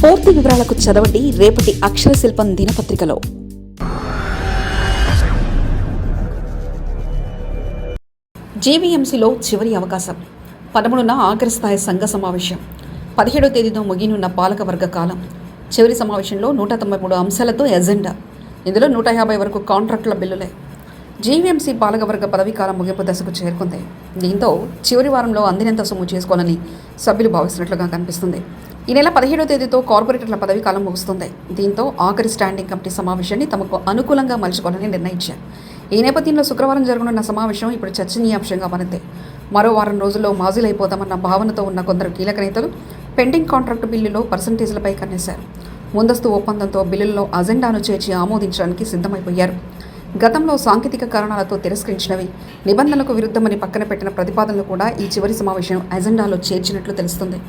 పూర్తి వివరాలకు చదవండి రేపటి అక్షర శిల్పం దినపత్రికలో. జీవీఎంసీలో చివరి అవకాశం. 13న ఆఖరి స్థాయి సంఘ సమావేశం. 17వ తేదీతో ముగినున్న పాలకవర్గ కాలం. చివరి సమావేశంలో 193 అంశాలతో ఎజెండా. ఇందులో 150 వరకు కాంట్రాక్టుల బిల్లులే. జీవీఎంసీ పాలకవర్గ పదవీకాలం ముగింపు దశకు చేరుకుంది. దీంతో చివరి వారంలో అందినంత సొమ్ము చేసుకోవాలని సభ్యులు భావిస్తున్నట్లుగా కనిపిస్తుంది. ఈ నెల 17వ తేదీతో కార్పొరేటర్ల పదవీకాలం ముగుస్తుంది. దీంతో ఆఖరి స్టాండింగ్ కమిటీ సమావేశాన్ని తమకు అనుకూలంగా మలుచుకోవాలని నిర్ణయించారు. ఈ నేపథ్యంలో శుక్రవారం జరగనున్న సమావేశం ఇప్పుడు చర్చనీయాంశంగా మారింది. మరో వారం రోజుల్లో మాజీలైపోతామన్న భావనతో ఉన్న కొందరు కీలక నేతలు పెండింగ్ కాంట్రాక్టు బిల్లులో పర్సంటేజ్లపై కన్నేశారు. ముందస్తు ఒప్పందంతో బిల్లుల్లో అజెండాను చేర్చి ఆమోదించడానికి సిద్ధమైపోయారు. గతంలో సాంకేతిక కారణాలతో తిరస్కరించినవి, నిబంధనలకు విరుద్ధమని పక్కన పెట్టిన ప్రతిపాదనలు కూడా ఈ చివరి సమావేశం అజెండాలో చేర్చినట్లు తెలుస్తుంది.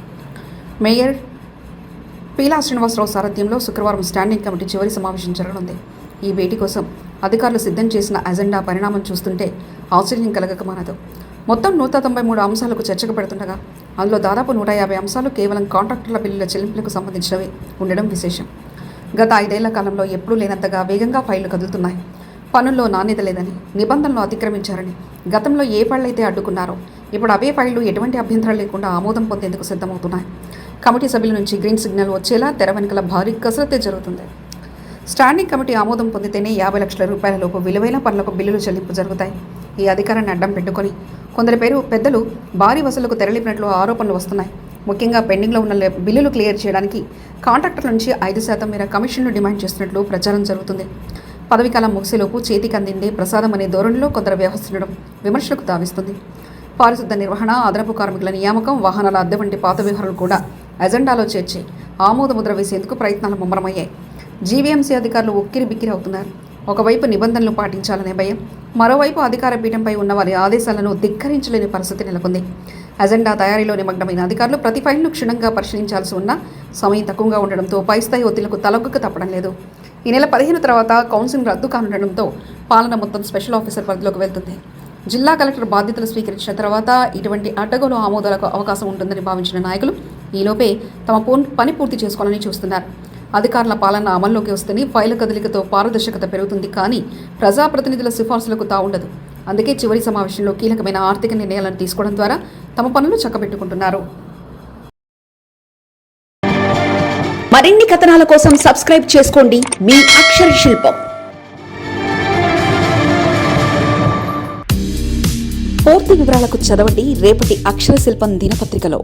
మేయర్ పీలా శ్రీనివాసరావు సారథ్యంలో శుక్రవారం స్టాండింగ్ కమిటీ చివరి సమావేశం జరగనుంది. ఈ భేటీ కోసం అధికారులు సిద్ధం చేసిన అజెండా పరిణామం చూస్తుంటే ఆశ్చర్యం కలగక మానదు. మొత్తం 193 అంశాలకు చర్చకు పెడుతుండగా అందులో దాదాపు 150 అంశాలు కేవలం కాంట్రాక్టర్ల బిల్లుల చెల్లింపులకు సంబంధించినవి ఉండడం విశేషం. గత 5 ఏళ్ల కాలంలో ఎప్పుడూ లేనంతగా వేగంగా ఫైళ్లు కదులుతున్నాయి. పనుల్లో నాణ్యత లేదని, నిబంధనలు అతిక్రమించారని గతంలో ఏ ఫైళ్లైతే అడ్డుకున్నారో ఇప్పుడు అవే ఫైళ్లు ఎటువంటి అభ్యంతరాలు లేకుండా ఆమోదం పొందేందుకు సిద్ధమవుతున్నాయి. కమిటీ సభ్యుల నుంచి గ్రీన్ సిగ్నల్ వచ్చేలా తెర వెనుకల భారీ కసరత్తే జరుగుతుంది. స్టాండింగ్ కమిటీ ఆమోదం పొందితేనే 50 లక్షల రూపాయల లోపు విలువైన పనులకు బిల్లులు చెల్లింపు జరుగుతాయి. ఈ అధికారాన్ని అడ్డం పెట్టుకుని కొందరి పెద్దలు భారీ వసూలుకు తెరలేపినట్లు ఆరోపణలు వస్తున్నాయి. ముఖ్యంగా పెండింగ్లో ఉన్న బిల్లులు క్లియర్ చేయడానికి కాంట్రాక్టర్ల నుంచి 5% మేర కమిషన్లు డిమాండ్ చేస్తున్నట్లు ప్రచారం జరుగుతుంది. పదవీకాలం ముగిసేలోపు చేతికి అందిండే ప్రసాదం అనే ధోరణిలో కొందరు వ్యవహరిస్తుండడం విమర్శలకు తావిస్తుంది. పారిశుద్ధ నిర్వహణ, అదనపు కార్మికుల నియామకం, వాహనాల అద్దె వంటి పాత వ్యవహారాలు కూడా అజెండాలో చేర్చి ఆమోద ముద్ర వేసేందుకు ప్రయత్నాలు ముమ్మరమయ్యాయి. జీవీఎంసీ అధికారులు ఉక్కిరి బిక్కిరి అవుతున్నారు. ఒకవైపు నిబంధనలు పాటించాలనే భయం, మరోవైపు అధికార పీఠంపై ఉన్న వారి ఆదేశాలను ధిక్కరించలేని పరిస్థితి నెలకొంది. అజెండా తయారీలో నిమగ్నమైన అధికారులు ప్రతి ఫైల్ను క్షుణ్ణంగా పరిశీలించాల్సి ఉన్న సమయం తక్కువగా ఉండడంతో పైస్థాయి ఒత్తిళ్లకు తలొగ్గక తప్పడం లేదు. ఈ నెల 15 తర్వాత కౌన్సిలింగ్ రద్దు కానుండడంతో పాలన మొత్తం స్పెషల్ ఆఫీసర్ పరిధిలోకి వెళ్తుంది. జిల్లా కలెక్టర్ బాధ్యతలు స్వీకరించిన తర్వాత ఇటువంటి అడ్డగోలు ఆమోదాలకు అవకాశం ఉంటుందని భావించిన నాయకులు ఈలోపే తమ పని పూర్తి చేసుకోవాలని చూస్తున్నారు. అధికారుల పాలన అమల్లోకి వస్తేనే ఫైల్ కదలికతో పారదర్శకత పెరుగుతుంది, కానీ ప్రజాప్రతినిధుల సిఫార్సులకు తావుండదు. అందుకే చివరి సమావేశంలో కీలకమైన ఆర్థిక నిర్ణయాలను తీసుకోవడం ద్వారా తమ పనులు చక్కబెట్టుకుంటున్నారు. మరిన్ని కథనాల కోసం సబ్స్క్రైబ్ చేసుకోండి మీ అక్షర శిల్పం. పూర్తి వివరాలకు చదవండి రేపటి అక్షర శిల్పం దినపత్రికలో.